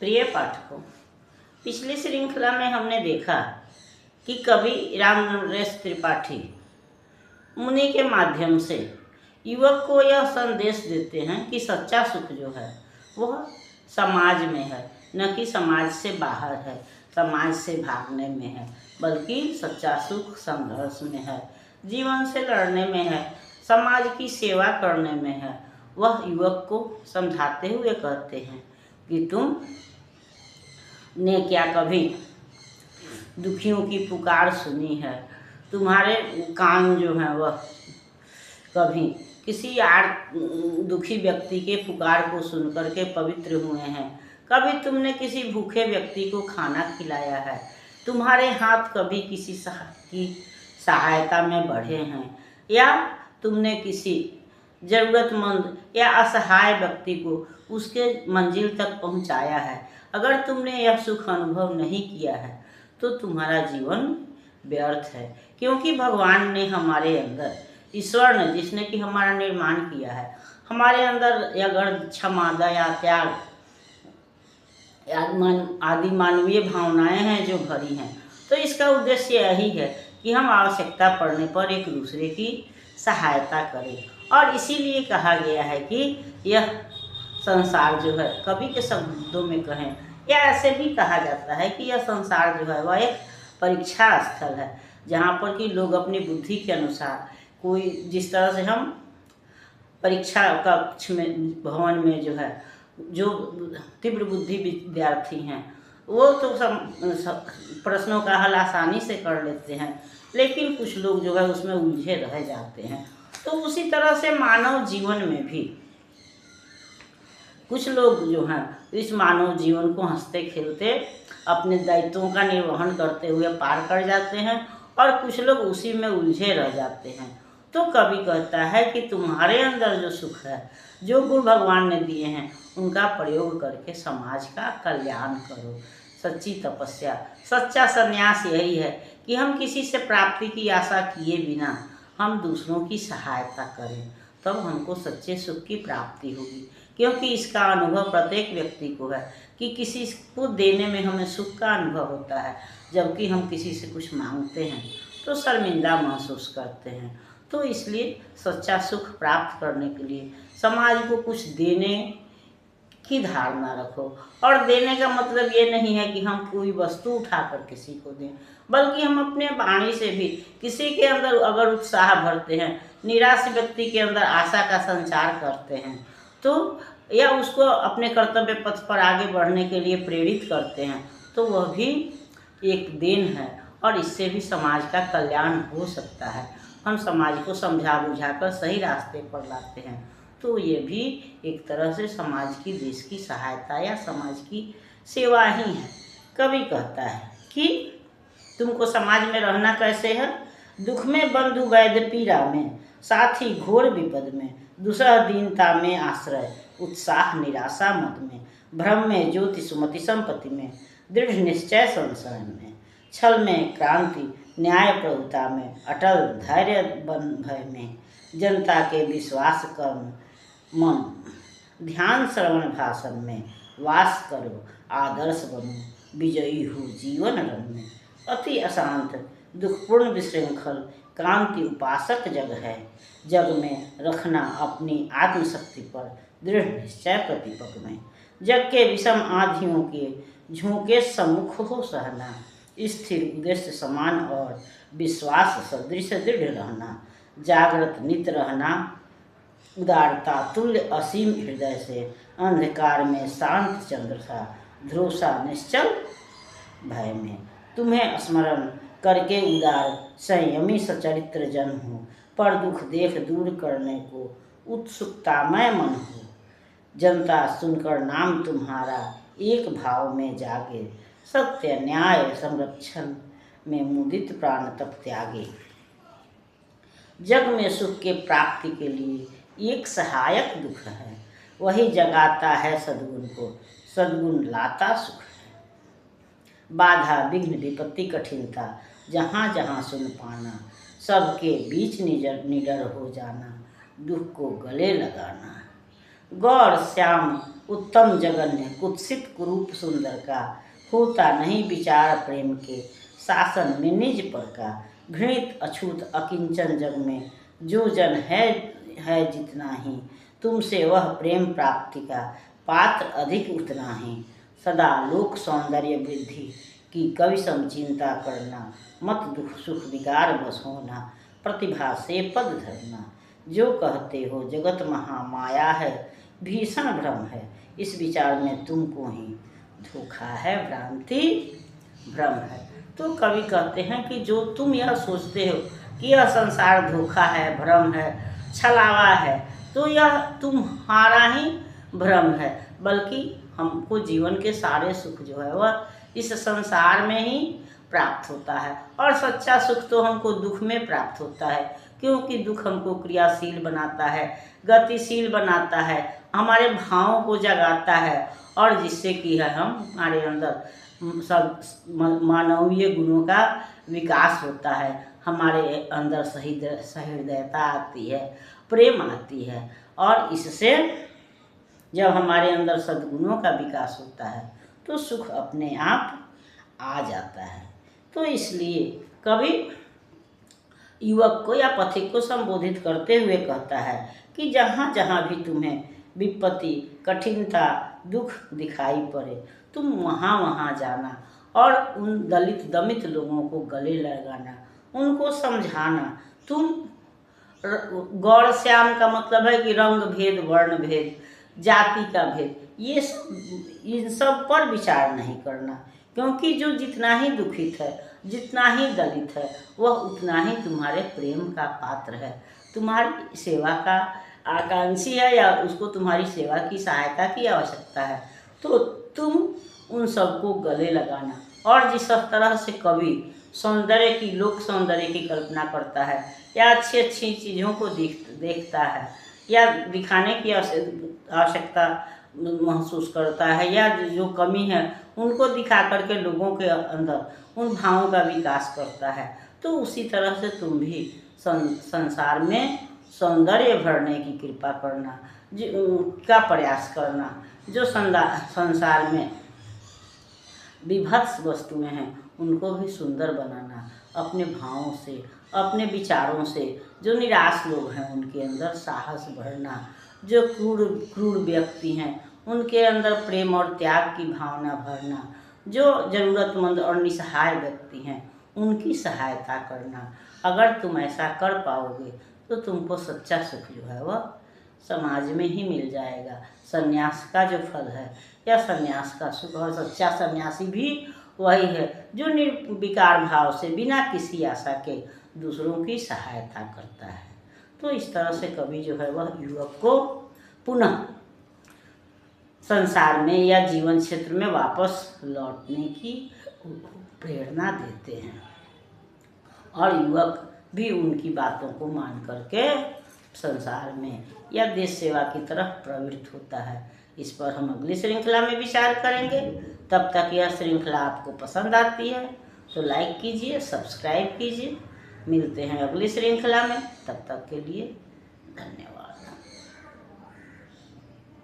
प्रिय पाठकों, पिछली श्रृंखला में हमने देखा कि कवि रामनरेश त्रिपाठी मुनि के माध्यम से युवक को यह संदेश देते हैं कि सच्चा सुख जो है वह समाज में है, न कि समाज से बाहर है, समाज से भागने में है, बल्कि सच्चा सुख संघर्ष में है, जीवन से लड़ने में है, समाज की सेवा करने में है। वह युवक को समझाते हुए कहते हैं कि तुम ने क्या कभी दुखियों की पुकार सुनी है? तुम्हारे कान जो हैं वह कभी किसी दुखी व्यक्ति के पुकार को सुनकर के पवित्र हुए हैं? कभी तुमने किसी भूखे व्यक्ति को खाना खिलाया है? तुम्हारे हाथ कभी किसी की सहायता में बढ़े हैं? या तुमने किसी ज़रूरतमंद या असहाय व्यक्ति को उसके मंजिल तक पहुंचाया है? अगर तुमने यह सुख अनुभव नहीं किया है तो तुम्हारा जीवन व्यर्थ है, क्योंकि भगवान ने हमारे अंदर, ईश्वर ने जिसने कि हमारा निर्माण किया है, हमारे अंदर अगर क्षमा, दया, त्याग आदि मानवीय भावनाएं हैं जो भरी हैं, तो इसका उद्देश्य यही है कि हम आवश्यकता पड़ने पर एक दूसरे की सहायता करें। और इसीलिए कहा गया है कि यह संसार जो है, कवि के शब्दों में कहें या ऐसे भी कहा जाता है कि यह संसार जो है वह एक परीक्षा स्थल है, जहाँ पर कि लोग अपनी बुद्धि के अनुसार, कोई जिस तरह से हम परीक्षा कक्ष में, भवन में जो है, जो तीव्र बुद्धि विद्यार्थी हैं वो तो सब प्रश्नों का हल आसानी से कर लेते हैं, लेकिन कुछ लोग जो है उसमें उलझे रह जाते हैं। तो उसी तरह से मानव जीवन में भी कुछ लोग जो हैं इस मानव जीवन को हंसते खेलते अपने दायित्वों का निर्वहन करते हुए पार कर जाते हैं, और कुछ लोग उसी में उलझे रह जाते हैं। तो कवि कहता है कि तुम्हारे अंदर जो सुख है, जो गुण भगवान ने दिए हैं, उनका प्रयोग करके समाज का कल्याण करो। सच्ची तपस्या, सच्चा संन्यास यही है कि हम किसी से प्राप्ति की आशा किए बिना हम दूसरों की सहायता करें, तब हमको सच्चे सुख की प्राप्ति होगी। क्योंकि इसका अनुभव प्रत्येक व्यक्ति को है कि किसी को देने में हमें सुख का अनुभव होता है, जबकि हम किसी से कुछ मांगते हैं तो शर्मिंदा महसूस करते हैं। तो इसलिए सच्चा सुख प्राप्त करने के लिए समाज को कुछ देने की धारणा रखो। और देने का मतलब ये नहीं है कि हम कोई वस्तु उठाकर किसी को दें, बल्कि हम अपने वाणी से भी किसी के अंदर अगर उत्साह भरते हैं, निराश व्यक्ति के अंदर आशा का संचार करते हैं, तो या उसको अपने कर्तव्य पथ पर आगे बढ़ने के लिए प्रेरित करते हैं, तो वह भी एक देन है और इससे भी समाज का कल्याण हो सकता है। हम समाज को समझा बुझाकर सही रास्ते पर लाते हैं, तो ये भी एक तरह से समाज की, देश की सहायता या समाज की सेवा ही है। कवि कहता है कि तुमको समाज में रहना कैसे है? दुख में बंधु वैद्य पीरा में, साथी घोर विपद में, दूसरा दीनता में आश्रय, उत्साह निराशा मत में, भ्रम में ज्योति सुमति संपत्ति में, दृढ़ निश्चय संशय में, छल में क्रांति न्याय प्रभुता में, अटल धैर्य बन भय में, जनता के विश्वास कर्म मन, ध्यान श्रवण भाषण में, वास करो आदर्श बनो, विजयी हो जीवन रंग में, अति अशांत दुखपूर्ण विशृंखल क्रांति उपासक जग है, जग में रखना अपनी आत्मशक्ति पर दृढ़ निश्चय प्रतिपक में, जग के विषम आधियों के झोंके सम्मुख हो सहना, स्थिर उद्देश्य समान और विश्वास सदृश दृढ़ रहना, जागृत नित रहना, उदारता तुल्य असीम हृदय से, अंधकार में शांत चंद्र सा, ध्रुव सा निश्चल भय में, तुम्हें स्मरण करके उदार संयमी सचरित्र जन हो, पर दुख देख दूर करने को उत्सुकतामय मन हो, जनता सुनकर नाम तुम्हारा एक भाव में जागे, सत्य न्याय संरक्षण में मुदित प्राण तप त्यागे, जग में सुख के प्राप्ति के लिए एक सहायक दुख है, वही जगाता है सद्गुण को, सद्गुण लाता सुख है, बाधा विघ्न विपत्ति कठिनता जहाँ जहाँ सुन पाना, सबके बीच निडर हो जाना, दुख को गले लगाना, गौर श्याम उत्तम जगन्य कुत्सित कुरूप सुंदर का, होता नहीं विचार प्रेम के, शासन में निज पर का। घृणित अछूत अकिंचन जग में, जो जन है जितना ही, तुमसे वह प्रेम प्राप्ति का, पात्र अधिक उतना ही। सदा लोक सौंदर्य वृद्धि की कवि सम चिंता करना, मत दुख सुख विकार बस होना, प्रतिभा से पद धरना। जो कहते हो जगत महामाया है, भीषण भ्रम है, इस विचार में तुमको ही धोखा है, भ्रांति भ्रम है। तो कवि कहते हैं कि जो तुम यह सोचते हो कि यह संसार धोखा है, भ्रम है, छलावा है, तो यह तुम्हारा ही भ्रम है, बल्कि हमको जीवन के सारे सुख जो है वह इस संसार में ही प्राप्त होता है। और सच्चा सुख तो हमको दुख में प्राप्त होता है, क्योंकि दुख हमको क्रियाशील बनाता है, गतिशील बनाता है, हमारे भावों को जगाता है, और जिससे कि है हमारे अंदर सब मानवीय गुणों का विकास होता है, हमारे अंदर सहृदयता आती है, प्रेम आती है, और इससे जब हमारे अंदर सद्गुणों का विकास होता है तो सुख अपने आप आ जाता है। तो इसलिए कवि युवक को या पथिक को संबोधित करते हुए कहता है कि जहाँ जहाँ भी तुम्हें विपत्ति, कठिनता, दुख दिखाई पड़े, तुम वहाँ वहाँ जाना और उन दलित दमित लोगों को गले लगाना, उनको समझाना। तुम गौर श्याम का मतलब है कि रंग भेद, वर्ण भेद, जाति का भेद, ये इन सब पर विचार नहीं करना, क्योंकि जो जितना ही दुखित है, जितना ही दलित है, वह उतना ही तुम्हारे प्रेम का पात्र है, तुम्हारी सेवा का आकांक्षी है, या उसको तुम्हारी सेवा की सहायता की आवश्यकता है। तो तुम उन सबको गले लगाना। और जिस तरह से कवि सौंदर्य की, लोक सौंदर्य की कल्पना करता है, या अच्छी अच्छी चीज़ों को देखता है, या दिखाने की आवश्यकता महसूस करता है, या जो कमी है उनको दिखा करके लोगों के अंदर उन भावों का विकास करता है, तो उसी तरह से तुम भी संसार में सौंदर्य भरने की कृपा करना, का प्रयास करना। जो संसार में विभत्स वस्तुएं हैं उनको भी सुंदर बनाना, अपने भावों से, अपने विचारों से। जो निराश लोग हैं उनके अंदर साहस भरना, जो क्रूर व्यक्ति हैं उनके अंदर प्रेम और त्याग की भावना भरना, जो ज़रूरतमंद और निसहाय व्यक्ति हैं उनकी सहायता करना। अगर तुम ऐसा कर पाओगे तो तुमको सच्चा सुख जो है वह समाज में ही मिल जाएगा। सन्यास का जो फल है या सन्यास का सुख, और सच्चा सन्यासी भी वही है जो निर्विकार भाव से बिना किसी आशा के दूसरों की सहायता करता है। तो इस तरह से कवि जो है वह युवक को पुनः संसार में या जीवन क्षेत्र में वापस लौटने की प्रेरणा देते हैं, और युवक भी उनकी बातों को मान करके संसार में या देश सेवा की तरफ प्रवृत्त होता है। इस पर हम अगली श्रृंखला में विचार करेंगे। तब तक यह श्रृंखला आपको पसंद आती है तो लाइक कीजिए, सब्सक्राइब कीजिए। मिलते हैं अगली श्रृंखला में, तब तक के लिए धन्यवाद।